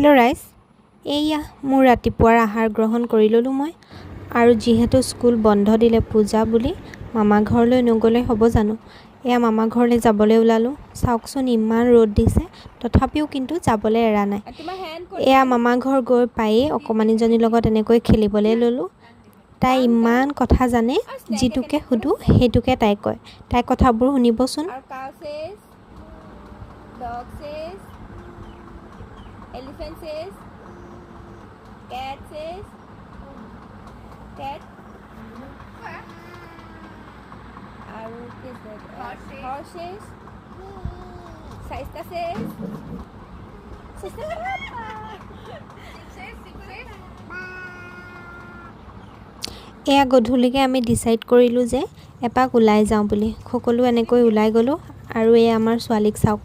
Hello' ৰাইজ, এয়া মোৰ ৰাতিপুৱাৰ আহাৰ গ্ৰহণ কৰি ল'লোঁ মই। আৰু যিহেতু স্কুল বন্ধ দিলে পূজা বুলি মামা ঘৰলৈ নগ'লে হ'ব জানো। এয়া মামা ঘৰলৈ যাবলৈ ওলালোঁ। চাওকচোন ইমান ৰ'দ দিছে, তথাপিও কিন্তু যাবলৈ এৰা নাই। এয়া মামা ঘৰ গৈ পায়েই অকণমানিজনীৰ লগত এনেকৈ খেলিবলৈ ল'লোঁ। তাই ইমান কথা জানে, যিটোকে সুধোঁ সেইটোকে তাই কয়। তাইৰ কথাবোৰ শুনিবচোন। Elephant says, cat says, cat. And horse says, Saista says, Sister Papa. Six says, এয়া গধূলিকৈ আমি ডিচাইড কৰিলোঁ যে এপাক ওলাই যাওঁ বুলি। সকলো এনেকৈ ওলাই গ'লোঁ। আৰু এয়া আমাৰ ছোৱালীক চাওক,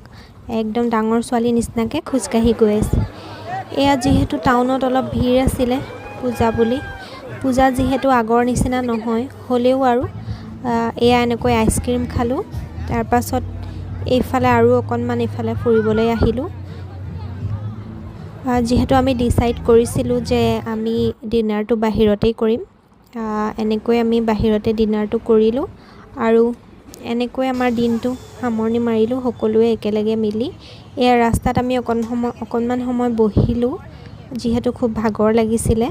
একদম ডাঙৰ ছোৱালীৰ নিচিনাকৈ খোজকাঢ়ি গৈ আছে। এয়া যিহেতু টাউনত অলপ ভিৰ আছিলে পূজা বুলি, পূজা যিহেতু আগৰ নিচিনা নহয়, হ'লেও আৰু এয়া এনেকৈ আইচক্ৰীম খালোঁ। তাৰপাছত এইফালে আৰু অকণমান এইফালে ফুৰিবলৈ আহিলোঁ। যিহেতু আমি ডিচাইড কৰিছিলোঁ যে আমি ডিনাৰটো বাহিৰতেই কৰিম, এনেকৈ আমি বাহিৰতে ডিনাৰটো কৰিলোঁ। আৰু এনেকৈ আমাৰ দিনটো সামৰণি মাৰিলোঁ সকলোৱে একেলগে মিলি। এয়া ৰাস্তাত আমি অকণমান সময় বহিলোঁ, যিহেতু খুব ভাগৰ লাগিছিলে।